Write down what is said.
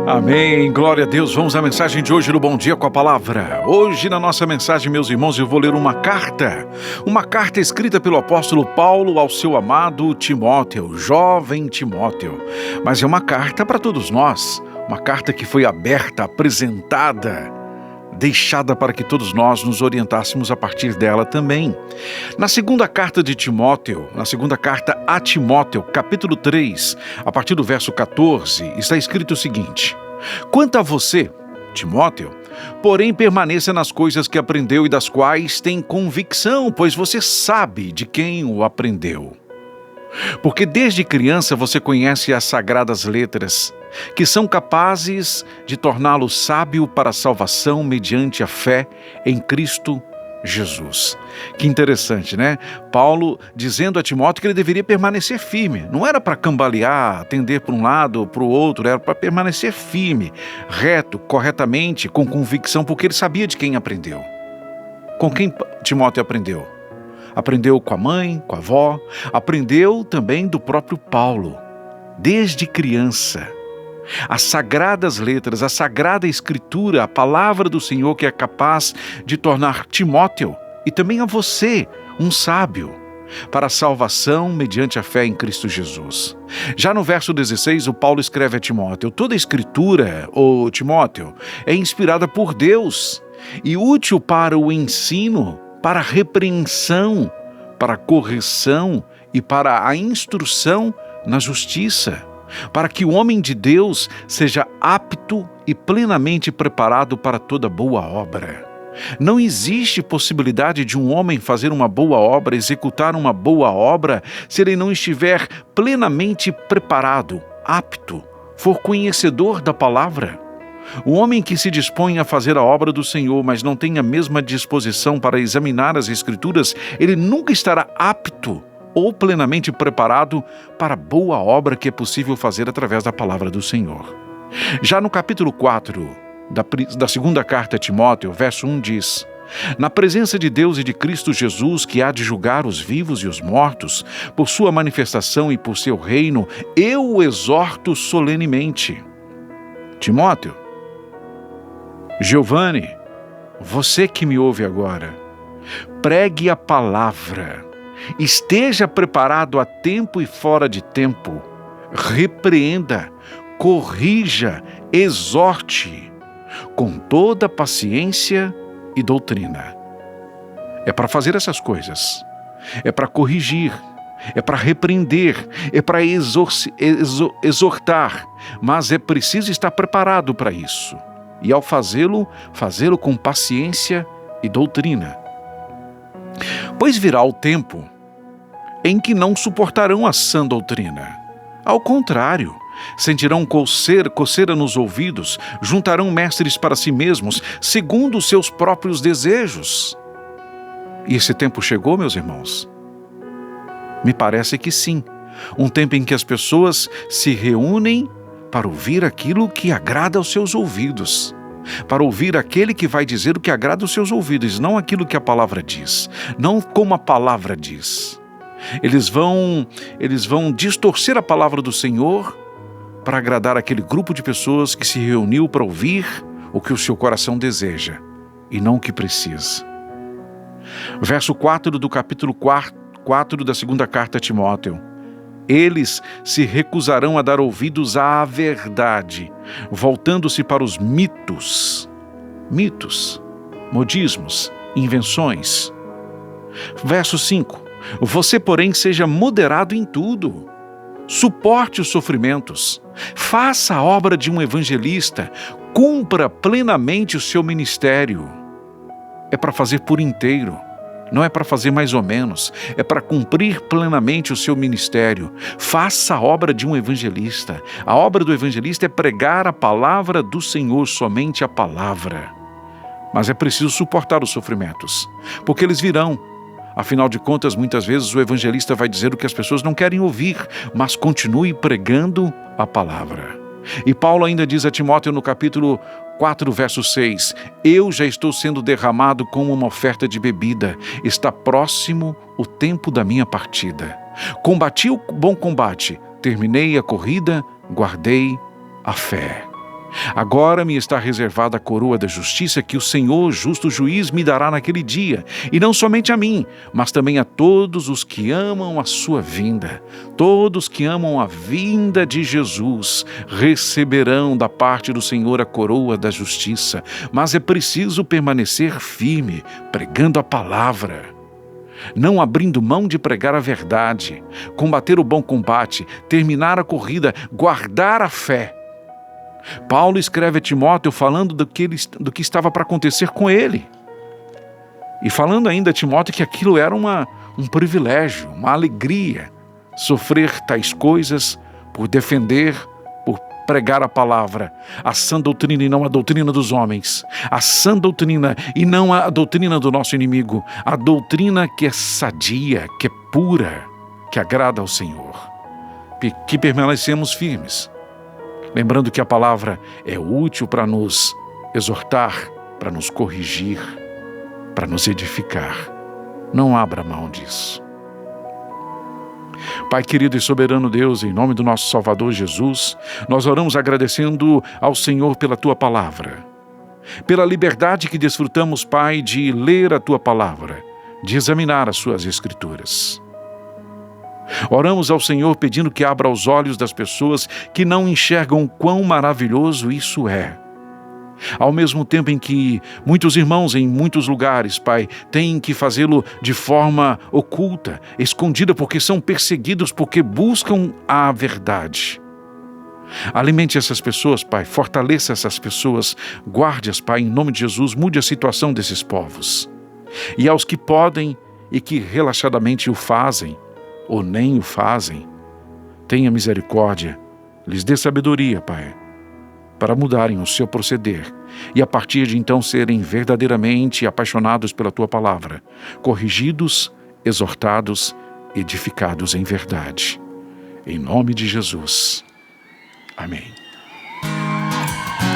Amém, glória a Deus. Vamos à mensagem de hoje no Bom Dia com a Palavra. Hoje na nossa mensagem, meus irmãos, eu vou ler uma carta escrita pelo apóstolo Paulo ao seu amado Timóteo, jovem Timóteo. Mas é uma carta para todos nós, uma carta que foi aberta, apresentada, deixada para que todos nós nos orientássemos a partir dela também. Na segunda carta de Timóteo, na segunda carta a Timóteo, capítulo 3, a partir do verso 14, está escrito o seguinte: quanto a você, Timóteo, porém permaneça nas coisas que aprendeu e das quais tem convicção, pois você sabe de quem o aprendeu. Porque desde criança você conhece as sagradas letras, que são capazes de torná-lo sábio para a salvação mediante a fé em Cristo Jesus. Que interessante, né? Paulo dizendo a Timóteo que ele deveria permanecer firme. Não era para cambalear, tender para um lado ou para o outro, era para permanecer firme, reto, corretamente, com convicção, porque ele sabia de quem aprendeu. Com quem Timóteo aprendeu? Aprendeu com a mãe, com a avó, aprendeu também do próprio Paulo, desde criança. As sagradas letras, a sagrada escritura, a palavra do Senhor que é capaz de tornar Timóteo e também a você um sábio para a salvação mediante a fé em Cristo Jesus. Já no verso 16, o Paulo escreve a Timóteo: toda a escritura, ô Timóteo, é inspirada por Deus e útil para o ensino, para a repreensão, para a correção e para a instrução na justiça, para que o homem de Deus seja apto e plenamente preparado para toda boa obra. Não existe possibilidade de um homem fazer uma boa obra, executar uma boa obra, se ele não estiver plenamente preparado, apto, for conhecedor da palavra. O homem que se dispõe a fazer a obra do Senhor, mas não tem a mesma disposição para examinar as Escrituras, ele nunca estará apto ou plenamente preparado para a boa obra que é possível fazer através da palavra do Senhor. Já no capítulo 4 da segunda carta a Timóteo, verso 1 diz: na presença de Deus e de Cristo Jesus, que há de julgar os vivos e os mortos, por sua manifestação e por seu reino, eu o exorto solenemente. Timóteo, Giovanni, você que me ouve agora, pregue a palavra, esteja preparado a tempo e fora de tempo, repreenda, corrija, exorte, com toda paciência e doutrina. É para fazer essas coisas, é para corrigir, é para repreender, é para exortar, mas é preciso estar preparado para isso. E ao fazê-lo com paciência e doutrina. Pois virá o tempo em que não suportarão a sã doutrina. Ao contrário, sentirão coceira nos ouvidos, juntarão mestres para si mesmos, segundo os seus próprios desejos. E esse tempo chegou, meus irmãos? Me parece que sim. Um tempo em que as pessoas se reúnem para ouvir aquilo que agrada aos seus ouvidos, para ouvir aquele que vai dizer o que agrada aos seus ouvidos, não aquilo que a palavra diz, não como a palavra diz. Eles vão distorcer a palavra do Senhor para agradar aquele grupo de pessoas que se reuniu para ouvir o que o seu coração deseja e não o que precisa. Verso 4 do capítulo 4 da segunda carta a Timóteo: eles se recusarão a dar ouvidos à verdade, voltando-se para os mitos, modismos, invenções. Verso 5: você, porém, seja moderado em tudo, suporte os sofrimentos, faça a obra de um evangelista, cumpra plenamente o seu ministério. É para fazer por inteiro. Não é para fazer mais ou menos, é para cumprir plenamente o seu ministério. Faça a obra de um evangelista. A obra do evangelista é pregar a palavra do Senhor, somente a palavra. Mas é preciso suportar os sofrimentos, porque eles virão. Afinal de contas, muitas vezes o evangelista vai dizer o que as pessoas não querem ouvir, mas continue pregando a palavra. E Paulo ainda diz a Timóteo no capítulo 4, verso 6, eu já estou sendo derramado como uma oferta de bebida, está próximo o tempo da minha partida. Combati o bom combate, terminei a corrida, guardei a fé. Agora me está reservada a coroa da justiça que o Senhor, justo juiz, me dará naquele dia, e não somente a mim, mas também a todos os que amam a sua vinda. Todos que amam a vinda de Jesus receberão da parte do Senhor a coroa da justiça, mas é preciso permanecer firme, pregando a palavra, não abrindo mão de pregar a verdade, combater o bom combate, terminar a corrida, guardar a fé. Paulo escreve a Timóteo falando do que estava para acontecer com ele. E falando ainda a Timóteo que aquilo era um privilégio, uma alegria, sofrer tais coisas por defender, por pregar a palavra, a sã doutrina e não a doutrina dos homens, a sã doutrina e não a doutrina do nosso inimigo, a doutrina que é sadia, que é pura, que agrada ao Senhor, que permanecemos firmes. Lembrando que a palavra é útil para nos exortar, para nos corrigir, para nos edificar. Não abra mão disso. Pai querido e soberano Deus, em nome do nosso Salvador Jesus, nós oramos agradecendo ao Senhor pela Tua palavra, pela liberdade que desfrutamos, Pai, de ler a Tua palavra, de examinar as Suas Escrituras. Oramos ao Senhor pedindo que abra os olhos das pessoas que não enxergam quão maravilhoso isso é. Ao mesmo tempo em que muitos irmãos em muitos lugares, Pai, têm que fazê-lo de forma oculta, escondida, porque são perseguidos, porque buscam a verdade. Alimente essas pessoas, Pai, fortaleça essas pessoas, guarde-as, Pai, em nome de Jesus, mude a situação desses povos. E aos que podem e que relaxadamente o fazem, ou nem o fazem, tenha misericórdia, lhes dê sabedoria, Pai, para mudarem o seu proceder e a partir de então serem verdadeiramente apaixonados pela Tua palavra, corrigidos, exortados, edificados em verdade. Em nome de Jesus. Amém.